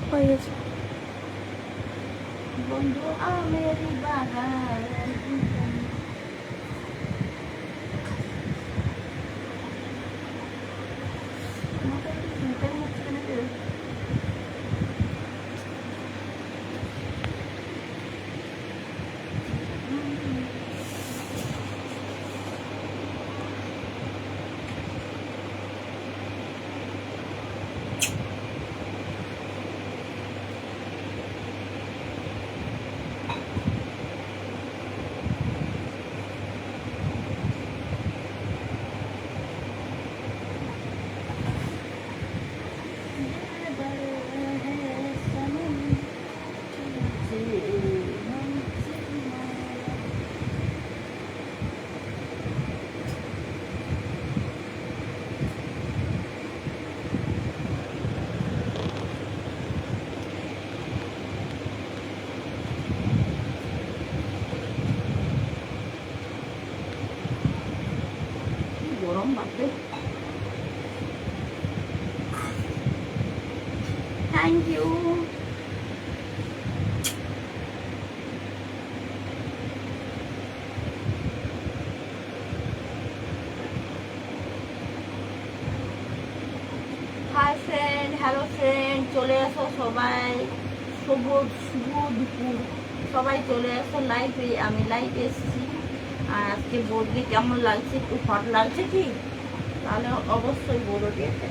হয়ে গেছে। বন্ধু আমের বাগান গরম বাপরে। Thank you. Hi friend, hello friend, চলে আসো সবাই। শুভ শুভ দুপুর, সবাই চলে আসো লাইভে। আমি লাইভে এসেছি। আর আজকে বলবি কেমন লাগছে, একটু হট লাগছে কি? তাহলে অবশ্যই বলো, ঠিক আছে?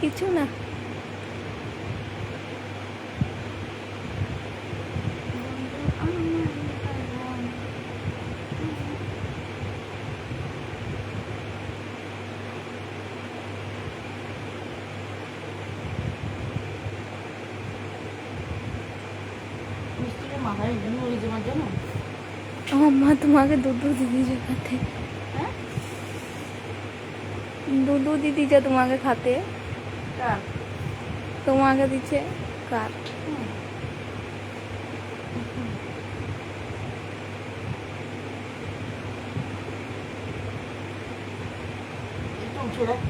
কিছু না। মাথায় ঘুম হয়ে যাওয়ার জন্য আমার মা তোমাকে দুধ দিয়েছে খাতে। হ্যাঁ, দুধ দিয়েছে তোমাকে খাতে। কার? তোমাকে দিচ্ছে। কার? একটু উঠে দেখ।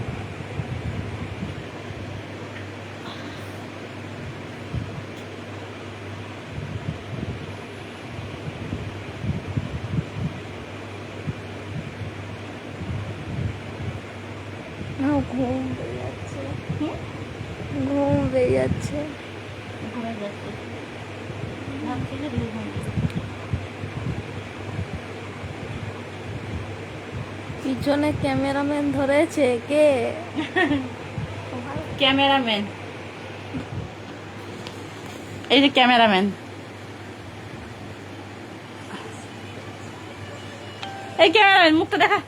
ঘুম পেয়ে যাচ্ছে, ঘুম পেয়ে যাচ্ছে। ঘুমে যাচ্ছে, ভাবছি যে ঘুম হয়ে যাচ্ছে। পিছনে ক্যামেরাম্যান ধরেছে কে? ক্যামেরাম্যান, এই যে ক্যামেরাম্যান, এই ক্যামেরাম্যান মুখটা দেখা।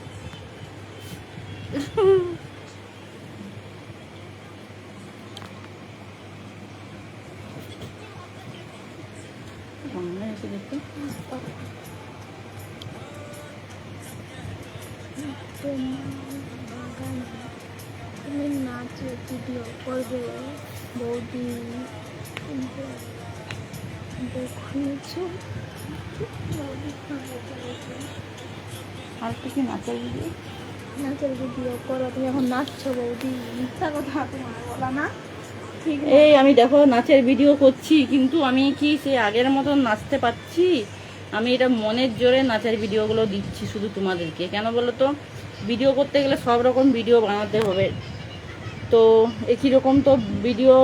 তুমি নাচে ভিডিও করবে বৌদি, দেখছো আর কি নাচের ভিডিও? নাচের ভিডিও করো, তুমি এখন নাচছো বৌদি। মিথ্যা কথা তোমার বলা না ঠিক। এই আমি দেখো নাচের ভিডিও করছি, কিন্তু আমি কি সে আগের মতন নাচতে পারছি? আমি এটা মনের জোরে নাচের ভিডিওগুলো দিচ্ছি শুধু তোমাদেরকে। কেন বলো তো, ভিডিও করতে গেলে সব রকম ভিডিও বানাতে হবে, তো একই রকম তো ভিডিও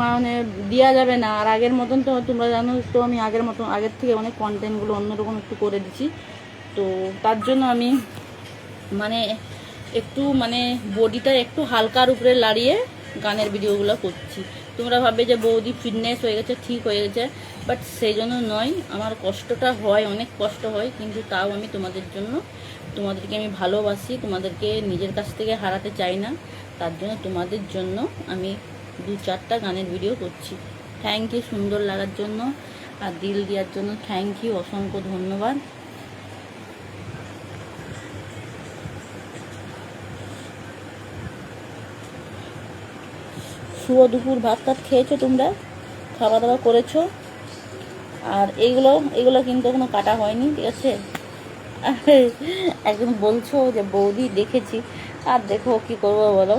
মানে দেওয়া যাবে না। আর আগের মতন তো তোমরা জানো তো, আমি আগের থেকে অনেক কন্টেন্টগুলো অন্যরকম একটু করে দিচ্ছি। তো তার জন্য আমি মানে একটু মানে বডিটা একটু হালকার উপরে লাড়িয়ে গানের ভিডিওগুলো করছি। তোমরা ভাববে যে বৌদি ফিটনেস হয়ে গেছে, ঠিক হয়ে গেছে, বাট সেই জন্য নয়। আমার কষ্টটা হয়, অনেক কষ্ট হয়, কিন্তু তাও আমি তোমাদের জন্য, তোমাদেরকে আমি ভালোবাসি, তোমাদেরকে নিজের কাছ থেকে হারাতে চাই না, তার জন্য তোমাদের জন্য আমি 2-4টা গানের ভিডিও করছি। থ্যাংক ইউ সুন্দর লাগার জন্য আর দিল দেওয়ার জন্য, থ্যাংক ইউ, অসংখ্য ধন্যবাদ। শুভ দুপুর, ভাত টাত খেয়েছো তোমরা, খাওয়া দাওয়া করেছো? আর এইগুলো কিন্তু এখনো কাটা হয়নি, ঠিক আছে? একজন বলছো যে বৌদি দেখেছি, আর দেখো কি করবো বলো।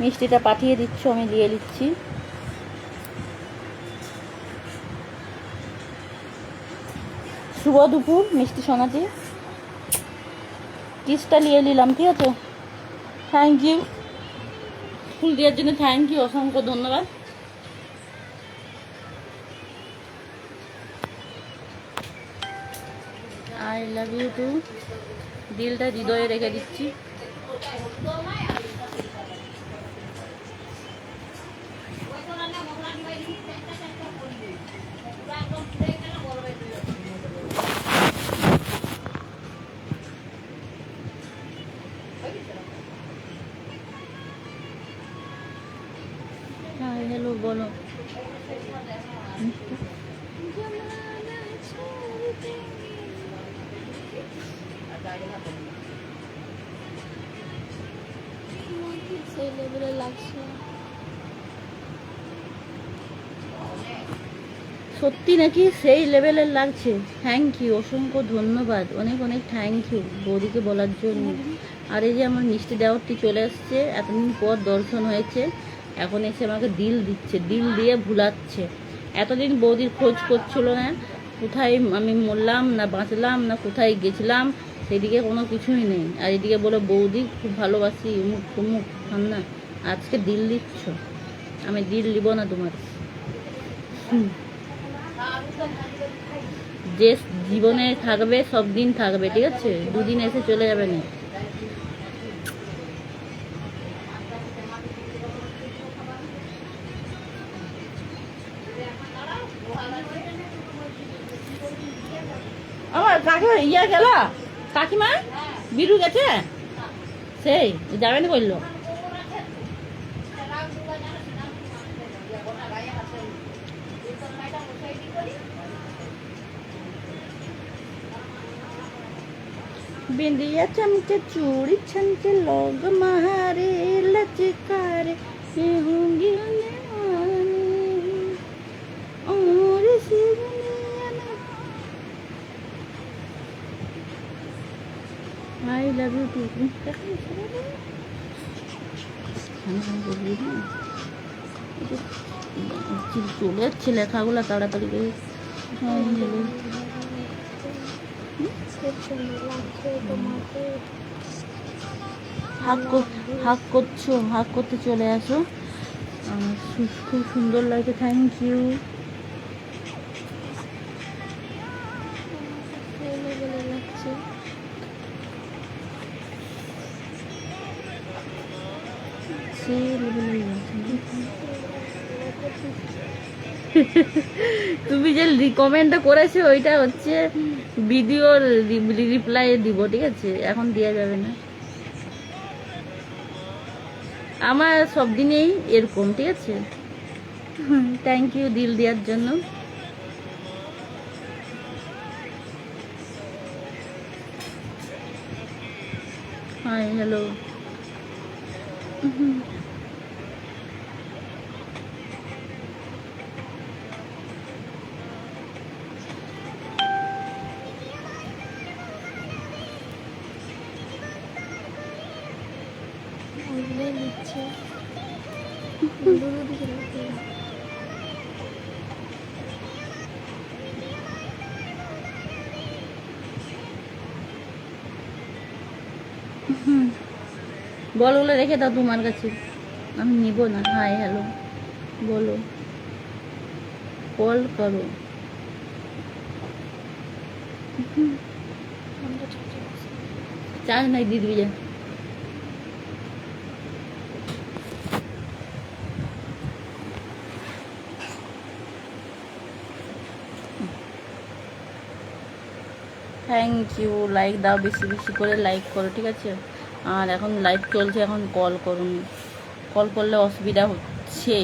মিষ্টিটা পাঠিয়ে দিচ্ছ, আমি দিয়ে দিচ্ছি। শুভ দুপুর মিষ্টি সোনাটি, কিসটা নিয়ে নিলাম, ঠিক আছে? থ্যাংক ইউ, ফুল দেওয়ার জন্য থ্যাংক ইউ, অসংখ্য ধন্যবাদ। আই লাভ ইউ টু, দিলটা হৃদয়ে রেখে দিচ্ছি। হ্যাঁ হ্যালো বলো। সেই লেভেলে লাগছে। সত্যি নাকি সেই লেভেলের লাগছে? থ্যাংক ইউ, অসংখ্য ধন্যবাদ, অনেক অনেক থ্যাংক ইউ বৌদিকে বলার জন্য। আর এই যে আমার মিষ্টি দেওয়ারটি চলে এসছে, এতদিন পর দর্শন হয়েছে, এখন এসে আমাকে দিল দিচ্ছে, দিল দিয়ে ভুলাচ্ছে। এতদিন বৌদির খোঁজ করছিল না, কোথায় আমি মরলাম না বাঁচলাম না কোথায় গেছিলাম, সেদিকে কোনো কিছুই নেই। আর এদিকে বলো বৌদি খুব ভালোবাসি, উমুক তুমুক, না আজকে দিল দিচ্ছ, আমি দিল দিব না তোমার। যে জীবনে থাকবে সব দিন থাকবে, ঠিক আছে? দুদিন এসে চলে যাবে না। আমার কাকিমা ইয়া গেল, কাকিমা বিরু গেছে, সেই যাবে না করলো। बिंदिया चमके चूड़ी छनके लोग महारे लचकारे होंगी और आई लव यू टू। চলে যাচ্ছে লেখাগুলো তাড়াতাড়ি করে। হাক করছো, হাক করতে চলে আসো, খুব সুন্দর লাগে, থ্যাংক ইউ। তুমি যে কমেন্টটা করেছো ওইটা হচ্ছে ভিডিওর রিপ্লাই দিব, ঠিক আছে? এখন দেওয়া যাবে না, আমার সব দিনেই এরকম, ঠিক আছে? থ্যাংক ইউ দিল দেওয়ার জন্য। Hi hello. নিচ্ছে বলগুলো রেখে দাও তোমার কাছে, আমি নিব না। হাই হ্যালো বলো, কল করো। ফোনটা চার্জে বসে। চার্জ নাই, দিয়ে দিবি যা। থ্যাংক ইউ, লাইক দাও, বেশি বেশি করে লাইক করো, ঠিক আছে? আর এখন লাইভ চলছে, এখন কল করুন। কল করলে অসুবিধা হচ্ছে,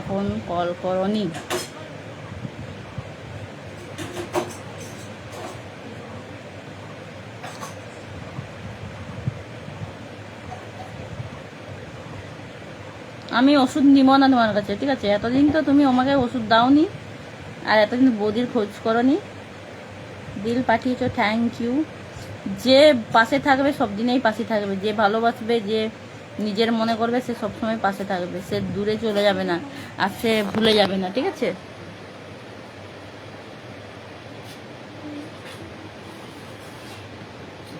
এখন কল করনি। আমি ওষুধ নিব না তোমার কাছে, ঠিক আছে? এতদিন তো তুমি আমাকে ওষুধ দাওনি, আর এতদিন বৌদির খোঁজ করনি। বিল পাঠিয়েছো, থ্যাংক ইউ। যে পাশে থাকবে সব দিনেই পাশে থাকবে, যে ভালোবাসবে, যে নিজের মনে করবে, সে সবসময় পাশে থাকবে। সে দূরে চলে যাবে না, আর সে ভুলে যাবে না, ঠিক আছে?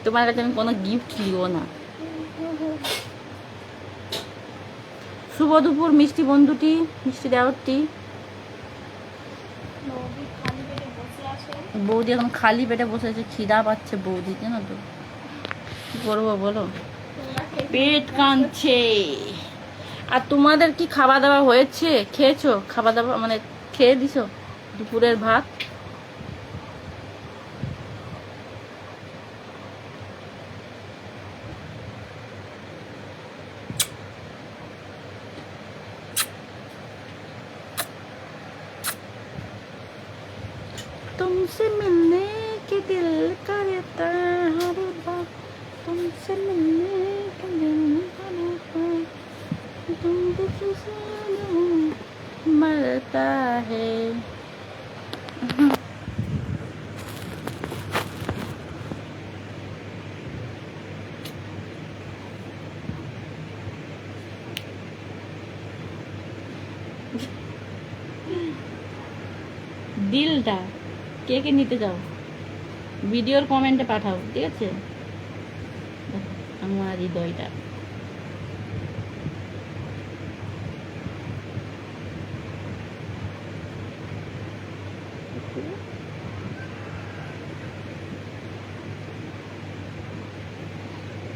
তোমার কাছে আমি কোনো গিফট নিব না। শুভ দুপুর মিষ্টি বন্ধুটি, মিষ্টি দেওয়ারটি। বৌদি খালি পেটে বসে আছে। বৌদি এখন খালি পেটে বসে আছে, খিদা পাচ্ছে বৌদি, জানো তো? কি করবো বলো, পেট কাঁদছে। আর তোমাদের কি খাওয়া দাওয়া হয়েছে? খেয়েছো খাওয়া দাওয়া, মানে খেয়ে দিছো দুপুরের ভাত? तुमसे मिलने के दिल करता है हर बार, तुमसे मिलने के दिल करता है, तुमसे मरता है। দিলটা কে কে নিতে চাও ভিডিওর কমেন্টে পাঠাও, ঠিক আছে? দেখো, আমার হৃদয়টা।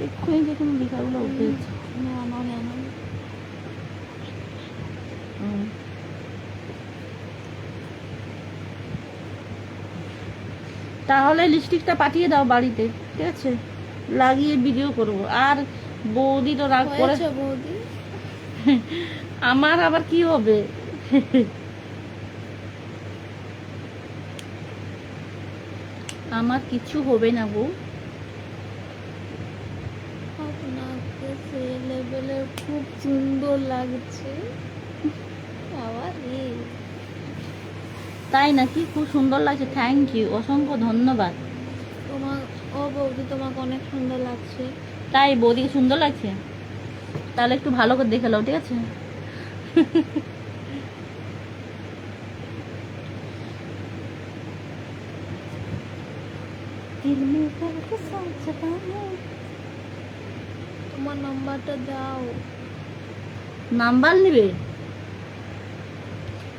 এক্ষুনি দেখুন লেখাগুলো উঠেছে। না না না না। তাহলে লিপস্টিকটা পাঠিয়ে দাও বাড়িতে, ঠিক আছে? লাগিয়ে ভিডিও করব। আর বৌদি তো রাগ করে, হয়েছে বৌদি? আমার আবার কি হবে? আমার কিছু হবে না বউ। আপনাকে সেই লেভেলের খুব সুন্দর লাগছে। আবার তাই নাকি? খুব সুন্দর লাগছে, থ্যাংক ইউ, অসংখ্য ধন্যবাদ। তোমার ও বৌদি তোমাকে অনেক সুন্দর লাগছে। তাই বৌদিকে সুন্দর লাগছে? তাহলে একটু ভালো করে দেখে নাও, ঠিক আছে? তোমার নাম্বারটা দাও। নাম্বার নিবে?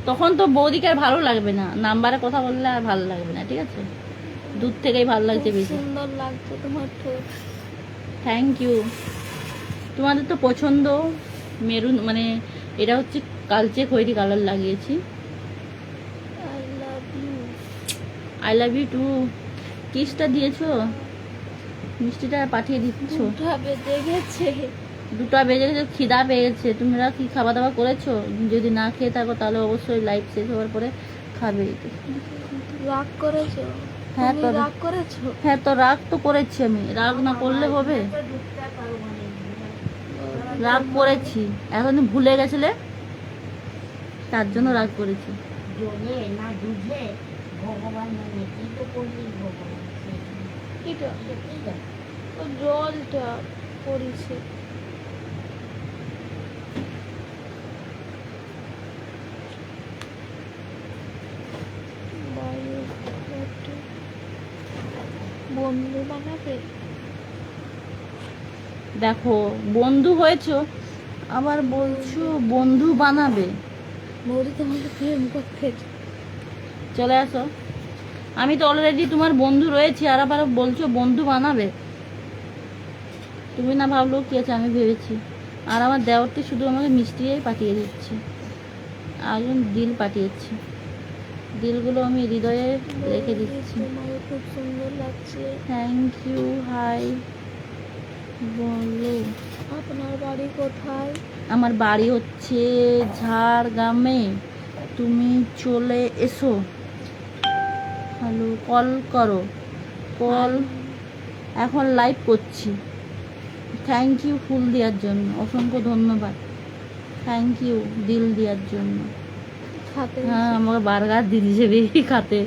তখন তো বৌদিকে আর ভালো লাগবে না, নাম্বারে কথা বললে আর ভালো লাগবে না, ঠিক আছে? দূর থেকেই ভালো লাগছে খুব বেশি। সুন্দর লাগছে তোমার ঠোঁট। Thank you. তোমাদের তো পছন্দ মেরুন, মানে এটা হচ্ছে কালচে খয়েরি কালার লাগিয়েছি। I love you. I love you too. কিসটা দিয়েছো? মিষ্টিটা পাঠিয়ে দিচ্ছ? দুটা বেজে গেছে। দুটা বেজে গেছে, খিদা পেয়ে গেছে। তোমরা কি খাওয়া দাওয়া করেছো? যদি না খেয়ে থাকো তাহলে অবশ্যই লাইভ শেষ হওয়ার পরে খাবে। রাগ করেছো? হ্যাঁ তুমি তো রাগ করেছো? হ্যাঁ, তো রাগ তো করেছি আমি, রাগ না করলে হবে? রাগ করেছি, এখন ভুলে গেছিলে তার জন্য রাগ করেছি। এটা ও জলটা পড়েছে। বন্ধু বানাবে? দেখো, বন্ধু হয়েছো আবার বলছো বন্ধু বানাবে। বৌদি তোমাকে প্রেম করতে। চলে আসো, আমি তো অলরেডি তোমার বন্ধু রয়েছি, আর আবার বলছো বন্ধু বানাবে। তুমি না ভাবলেও কি আছে, আমি ভেবেছি। আর আমার দেওরটি শুধু আমাকে মিষ্টিই পাঠিয়ে দিচ্ছে, একজন দিল পাঠিয়েছে। দিলগুলো আমি হৃদয়ে রেখে দিচ্ছি। তোমাকে খুব সুন্দর লাগছে। Thank you. হাই বলো। আপনার বাড়ি কোথায়? আমার বাড়ি হচ্ছে ঝাড়গ্রামে, তুমি চলে এসো। হ্যালো, কল করো। কল এখন লাইভ করছি। থ্যাংক ইউ ফুল দেওয়ার জন্য, অসংখ্য ধন্যবাদ। থ্যাংক ইউ দিল দেওয়ার জন্য। খাতে হ্যাঁ, আমাকে বার্গার দিয়েছে বেশি খাতে।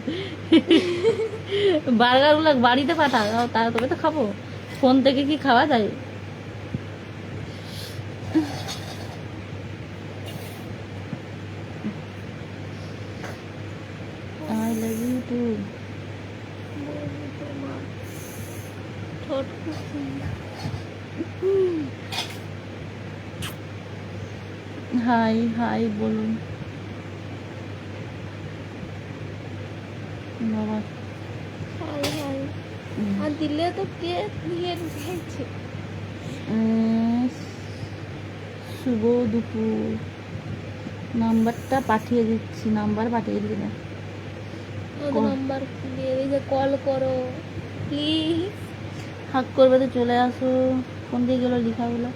বার্গারগুলো বাড়িতে পাঠাও, তা তবে তো খাবো। ফোন থেকে কি খাওয়া যায়? I love you too. বৌদি তোমার ঠোঁট খুব সুন্দর। হাই হাই বলুন বাবা। High high. আর দিলে তো কে দিয়ে ঢুকেছে? শুভ দুপুর। নাম্বারটা পাঠিয়ে দিচ্ছি, নাম্বার পাঠিয়ে দিলাম। ওদের নাম্বার দিয়ে দিয়েছে, কল করো প্লিজ। হাক করবে তো চলে আসো। কোন দিকে গেলো লেখাগুলো?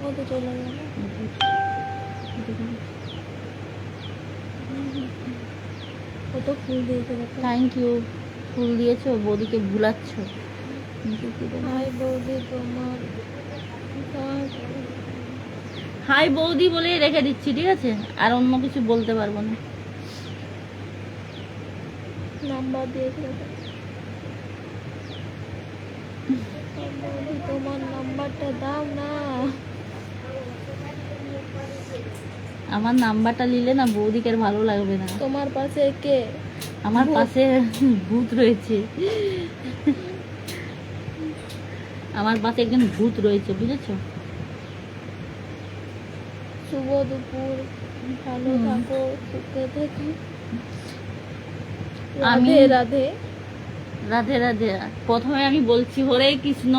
ও তো চলে গেল। ও তো ফুল দিয়েছে দেখো। থ্যাংক ইউ ফুল দিয়েছো, বৌদিকে ভুলাচ্ছ। হাই বৌদি তোমার হাই বৌদি বলেই রেখে দিচ্ছি, ঠিক আছে? আর অন্য কিছু বলতে পারবো না। নাম্বার দিয়েছে দেখো। বৌদি তোমার নাম্বারটা দাও না। আমার নাম্বারটা নিলে না বৌদিকে আর ভালো লাগবে না। তোমার পাশে কে? আমার পাশে ভূত রয়েছে। আমার পাশে একজন ভূত রয়েছে, বুঝেছো? শুভ দুপুর, ভালো থাকো, সুখে থেকো। আমি রাধে রাধে। রাধে রাধে। প্রথমে আমি বলছি হরে কৃষ্ণ,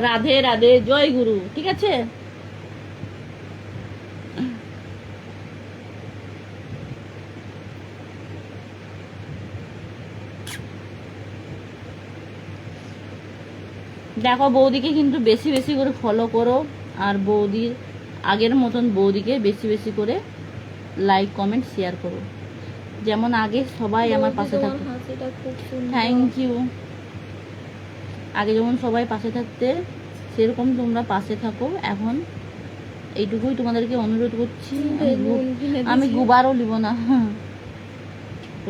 রাধে রাধে, জয় গুরু, ঠিক আছে? দেখো বৌদিকে কিন্তু বেশি বেশি করে ফলো করো, আর বৌদির আগের মতন বৌদিকে বেশি বেশি করে লাইক কমেন্ট শেয়ার করো, যেমন আগে সবাই আমার বৌদি, পাশে তোমার থাকতো। হাসিটা খুব সুন্দর। Thank you. আগে যেমন সবাই পাশে থাকতে, সেরকম তোমরা পাশে থাকো। এখন এইটুকুই তোমাদেরকে অনুরোধ করছি। আমি গুবারও নিব না।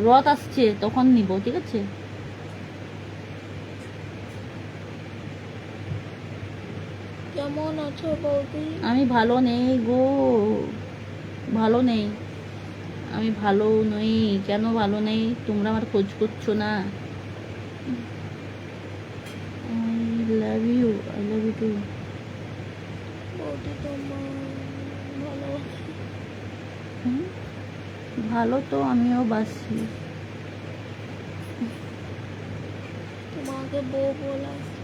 রথ আসছে তখন নিব, ঠিক আছে? কেমন আছো বৌদি? আমি ভালো নেই গো, ভালো নেই। আমি ভালো নই। কেন ভালো নেই? তোমরা আমার খোঁজ করছো না। I love you, I love you too. বৌদি তোমার ভালো। ভালো তো আমিও বাসি। তোমাকে বউ বলাচ্ছে।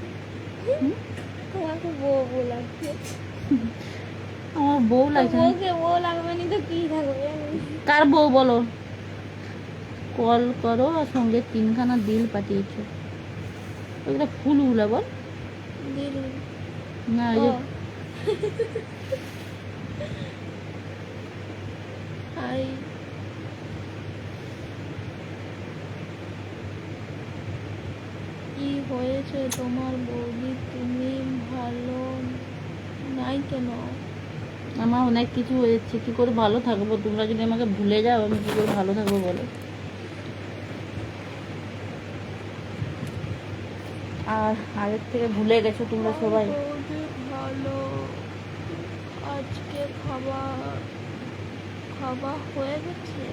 তোমাকে বউ বলাচ্ছে। আমার বউ লাগছে না। বউকে বউ লাগবে না তো কি থাকবে? কার বউ বলো? কল করো, আর সঙ্গে 3খানা দিল পাঠিয়েছো। ওইগুলো ফুলগুলো বল দিল না, ওই যে হাই। কি হয়েছে তোমার বৌদি? তুমি ভালো নাই কেন? আমার অনেক কিছু হয়েছে, কি করে ভালো থাকবো? তোমরা যদি আমাকে ভুলে যাও, আমি কি করে ভালো থাকবো বলো? আর আগের থেকে ভুলে গেছো তোমরা সবাই। বৌদি ভালো। আজকে খাওয়া হয়ে গেছে?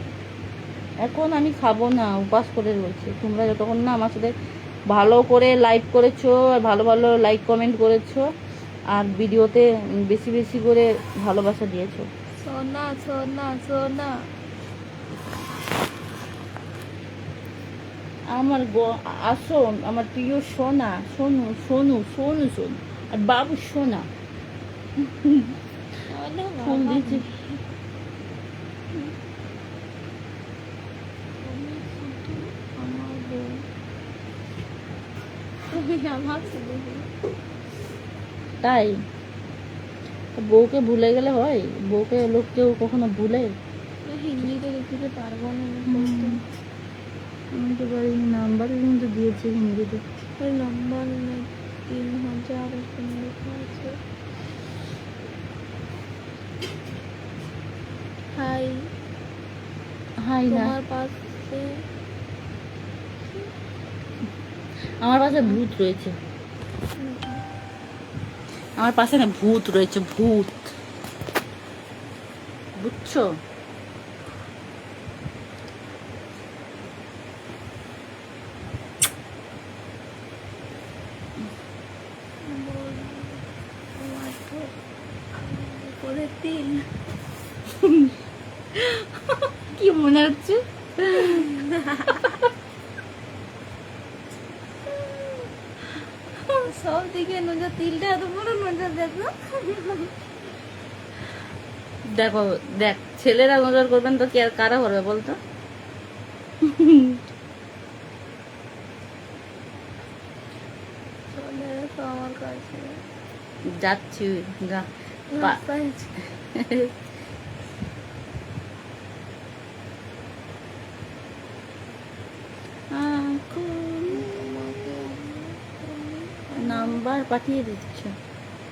এখন আমি খাবো না, উপাস করে রয়েছে। তোমরা যতক্ষণ না আমার সাথে ভালো করে লাইক করেছো, আর ভালো ভালো লাইক কমেন্ট করেছো, আর ভিডিওতে বেশি বেশি করে ভালোবাসা দিয়েছো। সোনা সোনা সোনা। আমার আসো আমার প্রিয় সোনা, সোনু সোনু সোনু সোনু, আর বাবু সোনা ফুল দিয়েছি। আমার বউ, তুমি আমার শুধু তাই বউকে ভুলে গেলে হয়? বউকে লোক কেউ কখনো ভুলে? হিন্দিতে লিখতে পারবো না আমি তো পারি, নাম্বার কিন্তু দিয়েছি হিন্দিতে। ওই নম্বর নেই, 3000 এখানে লেখা আছে। হাই, হাই না, তোমার পাশে আমার পাশে ভূত রয়েছে। আমার পাশে না ভূত রয়েছে, ভূত, বুঝছো? করে তিল কি মনে হচ্ছে? সব দিকে নজর, তিলটা এত বড় নজর দেখো। দেখো দেখ, ছেলেরা নজর করবেন তো কি আর কারা করবে বলতো? চলে এসো আমার কাছে, যাচ্ছি, যা। রাস্তায় আছি। নাম্বার পাঠিয়ে দিচ্ছ?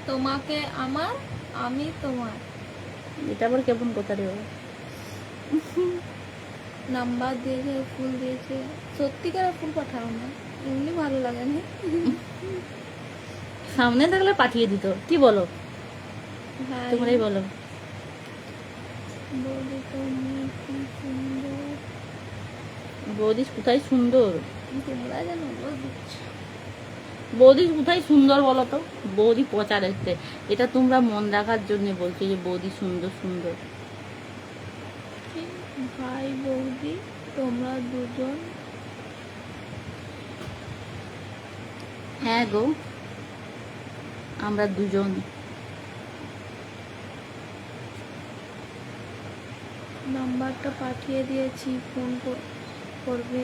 তোমাকে আমার, আমি তোমার। এটা আবার কেমন কথা রে বাবা? নাম্বার দিয়েছে, ফুল দিয়েছে। সত্যিকার ফুল পাঠাও না, এমনি ভালো লাগে না। সামনে থাকলে পাঠিয়ে দিত, কি বলো? ভাই, তোমরাই বলো। বৌদি তুমি কি সুন্দর। বৌদি কোথায় সুন্দর? তোমরা যেন বলছ। বৌদি কোথায় সুন্দর বলো তো? বৌদি পচা দেখতে। এটা তোমরা মন রাখার জন্য বলছো যে বৌদি সুন্দর সুন্দর। ভাই বৌদি তোমরা দুজন, হ্যাঁ গো, আমরা দুজন। নাম্বারটা পাঠিয়ে দিয়েছি, ফোন করবে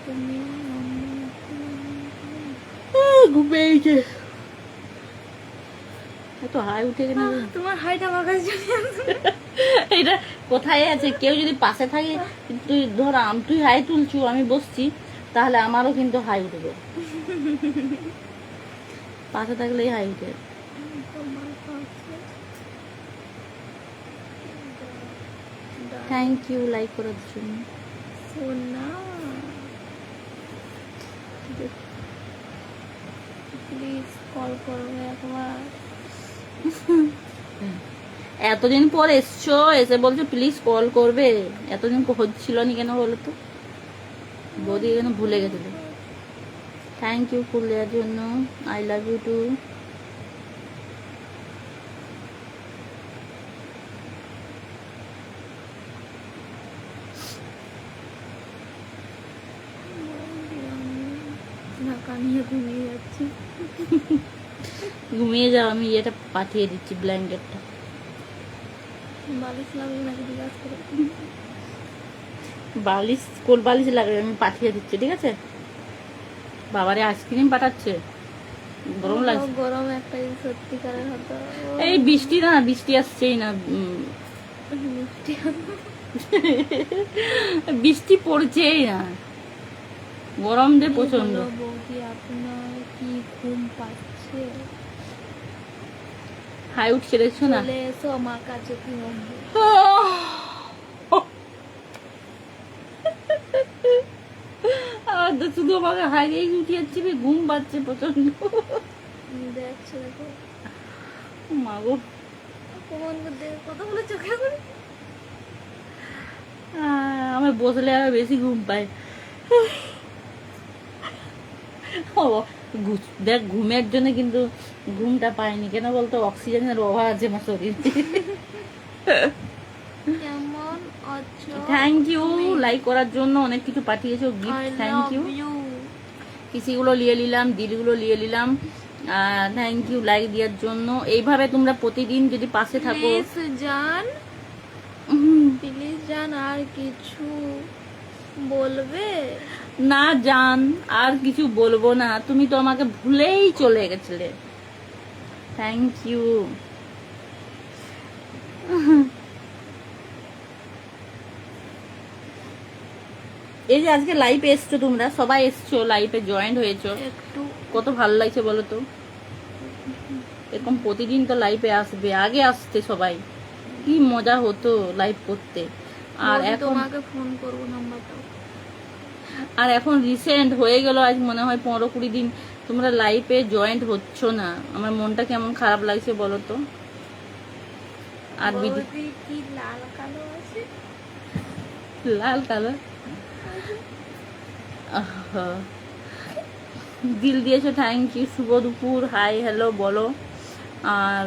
তুমি। ঘুমিয়েছে এত হাই উঠে গেল। তোমার হাইটা আমার কাছে চলে আসবে। এটা কোথায় আছে? কেউ যদি পাশে থাকে, তুই ধর তুই হাই তুলছু, আমি বসছি, তাহলে আমারও কিন্তু হাই উঠবে। পাশে থাকলেই হাই উঠে। তোমার কাছে থ্যাংক ইউ লাইক করার জন্য। সোনা, প্লিজ কল করবে একবার। এতদিন পর এসছো, এসে বলছো প্লিজ কল করবে। এতদিন হচ্ছিল না কেন বলো তো? বৌদি কেন ভুলে গেছিল? থ্যাংক ইউ ফুল দেওয়ার জন্য। I love you too. ঢাকা নিয়ে ঘুমিয়ে যাচ্ছি। ঘুমিয়ে যাও, আমি এটা পাঠিয়ে দিচ্ছি, ব্ল্যাঙ্কেটটা। বালিশ লাগবে নাকি জিজ্ঞাসা করে। বালিশ, কোল বালিশ লাগবে, আমি পাঠিয়ে দিচ্ছি, ঠিক আছে? বাবারে আইসক্রিম পাঠাচ্ছে, গরম লাগছে। গরম একটাই সত্যিকারের হতো। এই বৃষ্টি না, বৃষ্টি আসছেই না। মিষ্টি বৃষ্টি পড়ছেই না, গরম যে প্রচন্ড। বৌদি আপনার কি ঘুম পাচ্ছে? হাই উঠছে দেখছো না? চলে এসো আমার কাছে, কি বলবো। আর তো শুধু আমাকে হাই দিয়ে উঠে যাচ্ছে, ঘুম পাচ্ছে প্রচন্ড। দেখছো, দেখো মাগো, কমান কথা বলে চোখে করে। আমার বসলে আরো বেশি ঘুম পায়। ও দেখ, ঘুমের জন্য কিন্তু ঘুমটা পাইনি কেন বলতো? অক্সিজেনের অভাব আছে আমার শরীরে। কেমন আচ্ছা থ্যাংক ইউ লাইক করার জন্য, অনেক কিছু পাঠিয়েছো গিফট, থ্যাংক ইউ। কিসিগুলো নিয়ে নিলাম, দিলগুলো নিয়ে নিলাম, থ্যাংক ইউ লাইক দেওয়ার জন্য। এইভাবে তোমরা প্রতিদিন যদি পাশে থাকো। প্লিজ জান আর কিছু বলবে না জান, আর কিছু বলবো না, তুমি তো আমাকে ভুলেই চলে গেছিলে। Thank you. এই যে আজকে লাইভে এসছো, তোমরা সবাই এসছো, লাইভে জয়েন্ট হয়েছো, একটু কত ভালো লাগছে বলো তো। এরকম প্রতিদিন তো লাইভে আসবে, আগে আসতে সবাই, কি মজা হতো লাইভ করতে। আর এখন তোমাকে ফোন করবো, নাম্বারটা আর এখন রিসেন্ট হয়ে গেল, আজ মনে হয় 15-20 দিন তোমরা লাইভে জয়েন্ট হচ্ছ না, আমার মনটা কেমন খারাপ লাগছে বলো তো। আর ভিডিও কি লাল কালো আছে, লাল কালার দিল দিয়েছো, থ্যাংক ইউ। শুভ দুপুর, হাই হ্যালো বলো। আর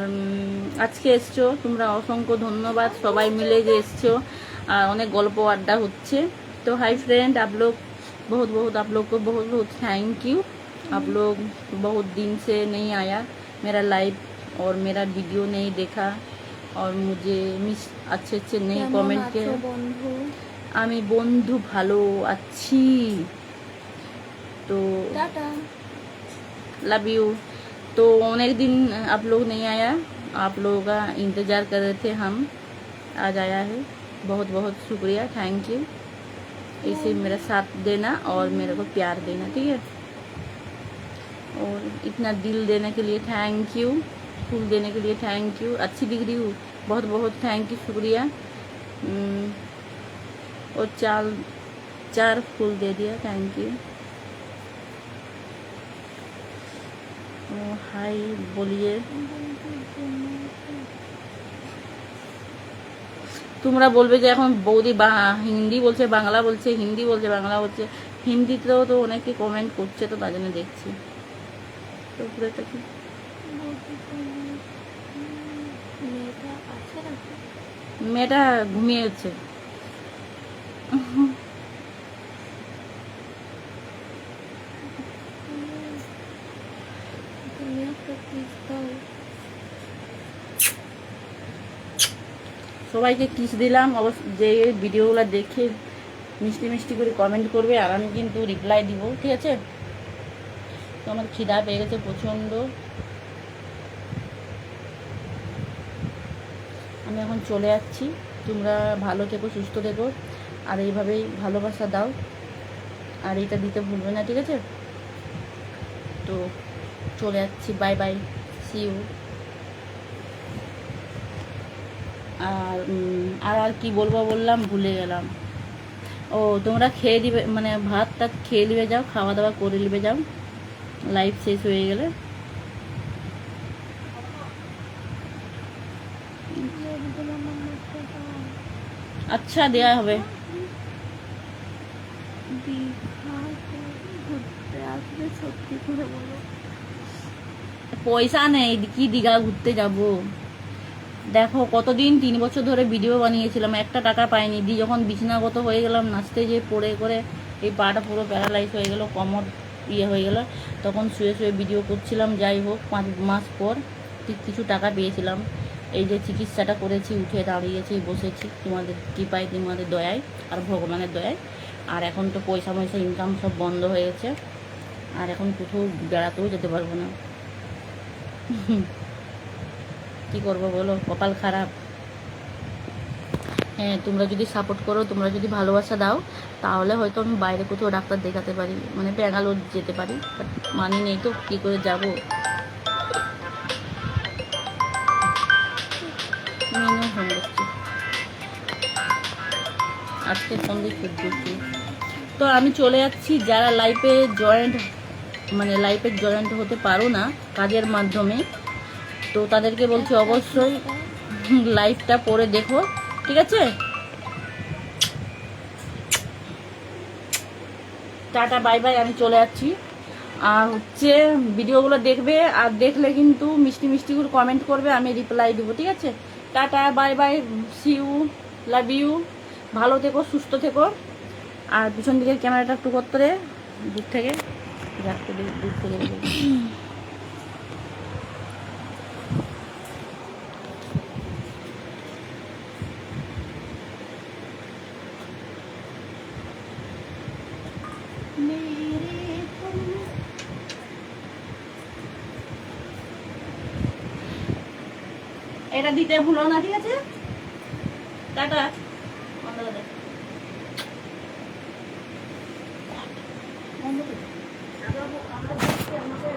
আজকে এসছো তোমরা, অসংখ্য ধন্যবাদ সবাই মিলে যে এসছো, আর অনেক গল্প আড্ডা হচ্ছে। तो हाय फ्रेंड, आप लोग बहुत बहुत आप लोग को बहुत बहुत थैंक यू। आप लोग बहुत दिन से नहीं आया मेरा लाइव और मेरा वीडियो नहीं देखा और मुझे मिस अच्छे अच्छे नहीं कमेंट किया। আমি বন্ধু ভালো আছি, तो लव यू। तो अनेक दिन आप लोग नहीं आया, आप लोगों का इंतज़ार कर रहे थे, हम आज आया है, बहुत बहुत शुक्रिया, थैंक यू। इसे मेरा साथ देना और मेरे को प्यार देना, ठीक है। और इतना दिल देने के लिए थैंक यू, फूल देने के लिए थैंक यू, अच्छी दिख रही हूँ, बहुत बहुत थैंक यू, शुक्रिया। और 4 फूल दे दिया, थैंक यू। हाय बोलिए। তোমরা বলবে যে এখন বৌদি হিন্দি বলছে, বাংলা বলছে, হিন্দি বলছে, বাংলা বলছে। হিন্দিতেও তো অনেকে কমেন্ট করছে, তো তার জন্য দেখছি। তো পুরোটা কি মেয়েটা ঘুমিয়েছে। সবাইকে কিস দিলাম, অবশ্য যে ভিডিওগুলো দেখে মিষ্টি মিষ্টি করে কমেন্ট করবে, আর আমি কিন্তু রিপ্লাই দিব, ঠিক আছে। তো আমার খিদা পেয়ে গেছে প্রচণ্ড, আমি এখন চলে যাচ্ছি। তোমরা ভালো থেকো, সুস্থ থেকো, আর এইভাবেই ভালোবাসা দাও, আর এটা দিতে ভুলবে না, ঠিক আছে। তো চলে যাচ্ছি, বাই বাই, সি ইউ। আর কি বলবো বললাম, ভুলে গেলাম। ও তোমরা খেয়ে দিবে, মানে ভাতটা খেয়ে নিবে যাও, খাওয়া দাওয়া করে নিবে যাও, লাইভ শেষ হয়ে গেলে। আচ্ছা দেয়া হবে। পয়সা নেই, কি দীঘা ঘুরতে যাব। দেখো কতদিন, 3 বছর ধরে ভিডিও বানিয়েছিলাম, একটা টাকা পাইনি। দিয়ে যখন বিছানাগত হয়ে গেলাম, নাচতে যে পড়ে করে এই পাটা পুরো প্যারালাইজ হয়ে গেল, কোমর ইয়ে হয়ে গেল, তখন শুয়ে শুয়ে ভিডিও করছিলাম। যাই হোক 5 মাস পর ঠিক কিছু টাকা পেয়েছিলাম। এই যে চিকিৎসাটা করেছি, উঠে দাঁড়িয়েছি, বসেছি, তোমাদের কৃপায়, তোমাদের দয়ায় আর ভগবানের দয়ায়। আর এখন তো পয়সা ইনকাম সব বন্ধ হয়ে গেছে, আর এখন কোথাও বেড়াতেও যেতে পারবো না। কি করবো বলো, কপাল খারাপ। হ্যাঁ, তোমরা যদি সাপোর্ট করো, তোমরা যদি ভালোবাসা দাও, তাহলে হয়তো আমি বাইরে কোথাও ডাক্তার দেখাতে পারি, মানে ব্যাঙ্গালোর যেতে পারি। বাট মানি নেই তো, কী করে যাব। ফোন করছি, আজকে ফোন দিয়ে খুব দেখছি। তো আমি চলে যাচ্ছি। যারা লাইফে জয়েন্ট হতে পারো না কাজের মাধ্যমে, তো তাদেরকে বলছি অবশ্যই লাইভটা পরে দেখো, ঠিক আছে। টাটা বাই বাই, আমি চলে যাচ্ছি। আর হচ্ছে ভিডিওগুলো দেখবে, আর দেখলে কিন্তু মিষ্টি মিষ্টি করে কমেন্ট করবে, আমি রিপ্লাই দেবো, ঠিক আছে। Tata bye bye, see you, love you. ভালো থেকো, সুস্থ থেকো। আর পিছন দিকের ক্যামেরাটা একটু করতে রে, দূর থেকে দূর থেকে এটা দিতে ভুলো না, ঠিক আছে? টাটা। বন্ধ করে দে। বন্ধ করে দে। আমরা দেখছি আমাদের